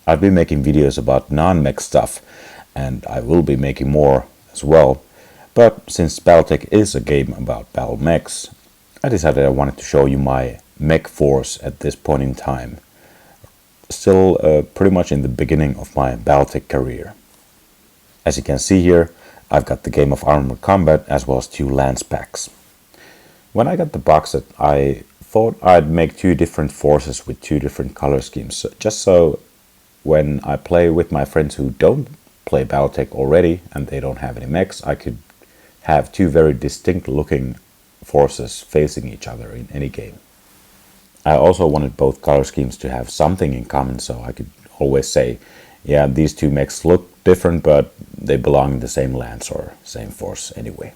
I've been making videos about non-mech stuff, and I will be making more as well. But since BattleTech is a game about battle mechs, I decided I wanted to show you my mech force at this point in time. Still pretty much in the beginning of my BattleTech career. As you can see here, I've got the game of armored combat as well as 2 lance packs. When I got the box set, I thought I'd make 2 different forces with 2 different color schemes, just so when I play with my friends who don't play BattleTech already and they don't have any mechs, I could have 2 very distinct looking forces facing each other in any game. I also wanted both color schemes to have something in common, so I could always say, yeah, these 2 mechs look different, but they belong in the same lance or same force anyway.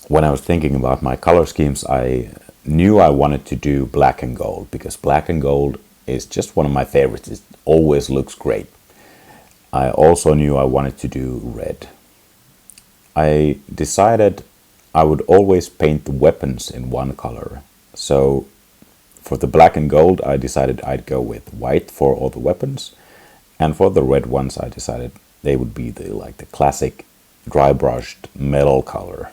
When I was thinking about my color schemes, I knew I wanted to do black and gold, because black and gold is just one of my favorites. It always looks great. I also knew I wanted to do red. I decided I would always paint the weapons in one color. So for the black and gold, I decided I'd go with white for all the weapons. And for the red ones, I decided they would be the classic dry brushed metal color.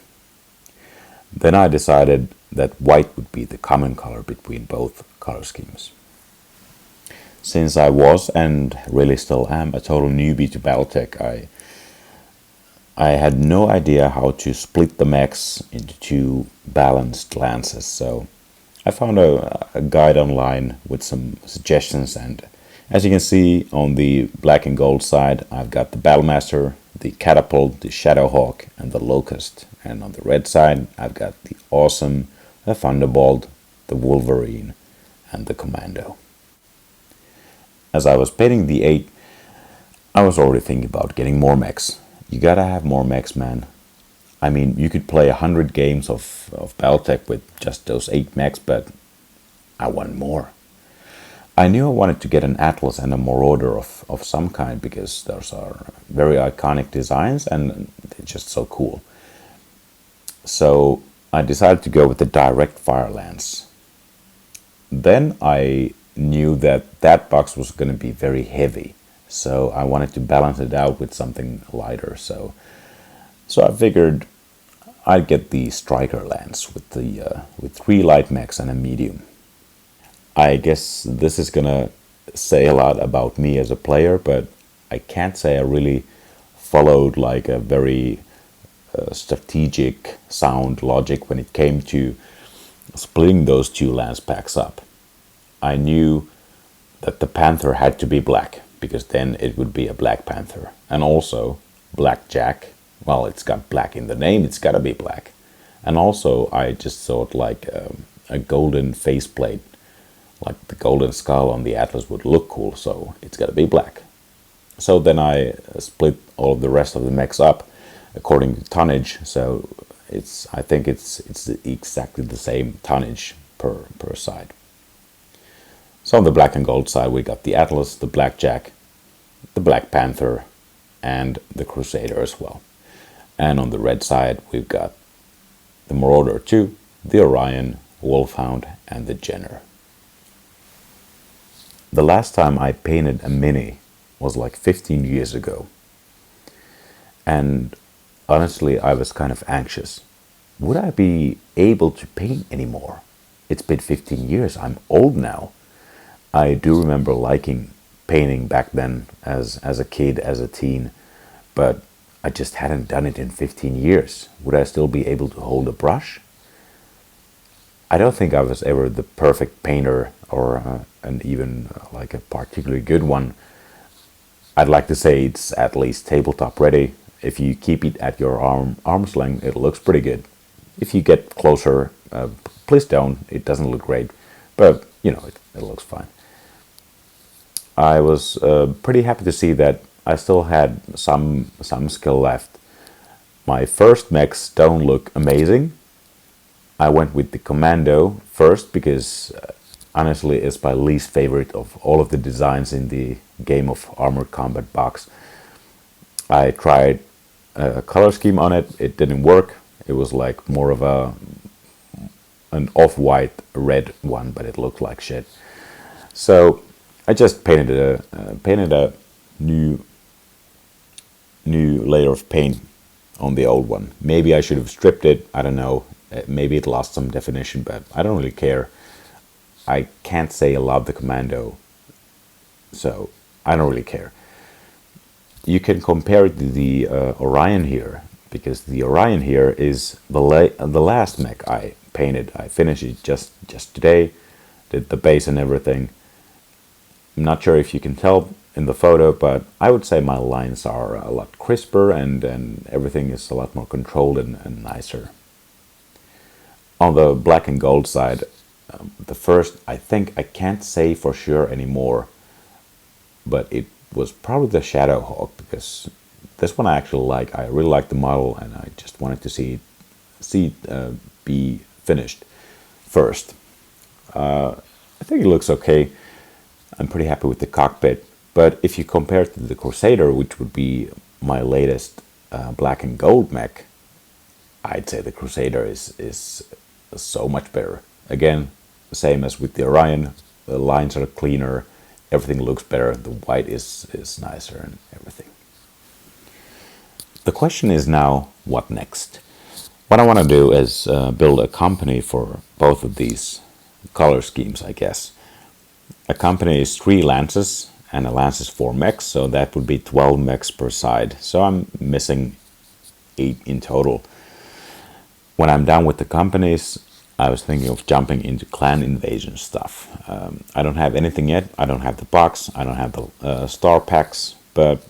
Then I decided that white would be the common color between both color schemes. Since I was, and really still am, a total newbie to BattleTech, I had no idea how to split the mechs into 2 balanced lances, so I found a guide online with some suggestions, and as you can see on the black and gold side, I've got the Battlemaster, the Catapult, the Shadowhawk, and the Locust. And on the red side, I've got the Awesome, the Thunderbolt, the Wolverine, and the Commando. As I was painting the 8, I was already thinking about getting more mechs. You gotta have more mechs, man. I mean, you could play 100 games of BattleTech with just those 8 mechs, but I want more. I knew I wanted to get an Atlas and a Marauder of some kind, because those are very iconic designs and they're just so cool. So I decided to go with the direct fire lance. Then I knew that box was going to be very heavy, so I wanted to balance it out with something lighter. So I figured I'd get the striker lance with 3 light mechs and a medium. I guess this is gonna say a lot about me as a player, but I can't say I really followed like a very strategic sound logic when it came to splitting those 2 lance packs up. I knew that the Panther had to be black, because then it would be a Black Panther. And also Black Jack, well, it's got black in the name, it's gotta be black. And also I just thought like a golden faceplate, like the golden skull on the Atlas would look cool, so it's gotta be black. So then I split all of the rest of the mechs up according to tonnage, so I think it's exactly the same tonnage per side. So on the black and gold side, we got the Atlas, the Blackjack, the Black Panther, and the Crusader as well. And on the red side, we've got the Marauder 2, the Orion, Wolfhound, and the Jenner. The last time I painted a mini was like 15 years ago. And honestly, I was kind of anxious. Would I be able to paint anymore? It's been 15 years, I'm old now. I do remember liking painting back then as a kid, as a teen, but I just hadn't done it in 15 years. Would I still be able to hold a brush? I don't think I was ever the perfect painter or even like a particularly good one. I'd like to say it's at least tabletop ready. If you keep it at your arm's length, it looks pretty good. If you get closer, please don't. It doesn't look great, but you know, it looks fine. I was pretty happy to see that I still had some skill left. My first mechs don't look amazing. I went with the Commando first because honestly it's my least favorite of all of the designs in the game of Armored Combat box. I tried a color scheme on it, it didn't work. It was like more of an off-white red one, but it looked like shit. So I just painted a new layer of paint on the old one. Maybe I should have stripped it. I don't know. Maybe it lost some definition, but I don't really care. I can't say I love the Commando, so I don't really care. You can compare it to the Orion here, because the Orion here is the last mech I painted. I finished it just today, did the base and everything. I'm not sure if you can tell in the photo, but I would say my lines are a lot crisper and everything is a lot more controlled and nicer. On the black and gold side, the first, I think, I can't say for sure anymore, but it was probably the Shadowhawk, because this one I actually like. I really like the model, and I just wanted to see it be finished first. I think it looks okay. I'm pretty happy with the cockpit, but if you compare it to the Crusader, which would be my latest black and gold mech, I'd say the Crusader is so much better. Again, the same as with the Orion, the lines are cleaner, everything looks better, the white is nicer and everything. The question is now, what next? What I want to do is build a company for both of these color schemes, I guess. A company is 3 lances, and a lance is 4 mechs, so that would be 12 mechs per side. So I'm missing 8 in total. When I'm done with the companies, I was thinking of jumping into clan invasion stuff. I don't have anything yet. I don't have the box. I don't have the star packs, but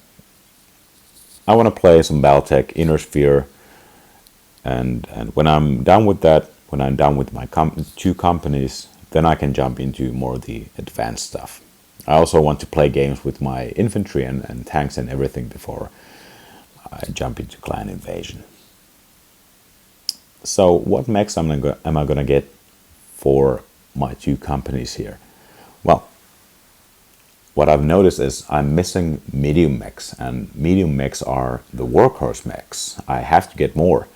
I want to play some BattleTech Inner Sphere. And when I'm done with that, when I'm done with my 2 companies, then I can jump into more of the advanced stuff. I also want to play games with my infantry and tanks and everything before I jump into clan invasion. So what mechs am I going to get for my 2 companies here? Well, what I've noticed is I'm missing medium mechs, and medium mechs are the workhorse mechs. I have to get more.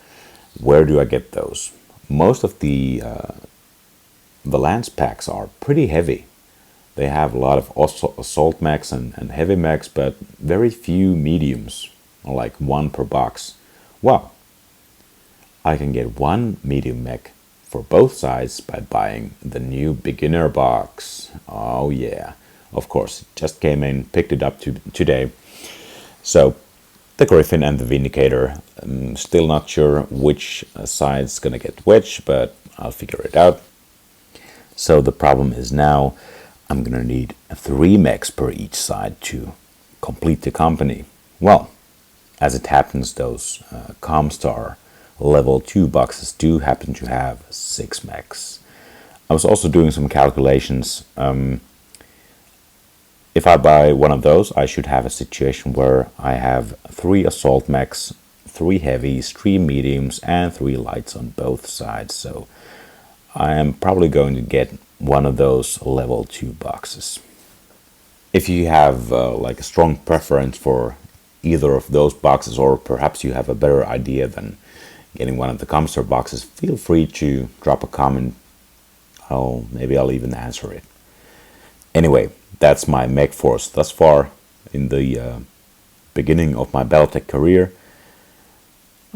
Where do I get those? Most of the lance packs are pretty heavy. They have a lot of assault mechs and heavy mechs, but very few mediums, like 1 per box. Well, I can get 1 medium mech for both sides by buying the new beginner box. Oh yeah, of course, it just came in, picked it up today. So the Griffin and the Vindicator, I'm still not sure which side's gonna get which, but I'll figure it out. So the problem is now I'm gonna need 3 mechs per each side to complete the company. Well, as it happens, those Comstar level 2 boxes do happen to have 6 mechs. I was also doing some calculations. If I buy one of those, I should have a situation where I have 3 assault mechs, 3 heavies, 3 mediums, and 3 lights on both sides. So I am probably going to get one of those level 2 boxes. If you have like a strong preference for either of those boxes, or perhaps you have a better idea than getting one of the Comstar boxes, feel free to drop a comment. Maybe I'll even answer it. Anyway, that's my mech force thus far in the beginning of my BattleTech career.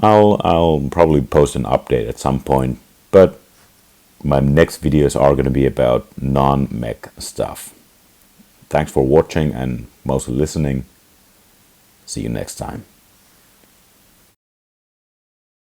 I'll probably post an update at some point, but my next videos are going to be about non-mech stuff. Thanks for watching and mostly listening. See you next time.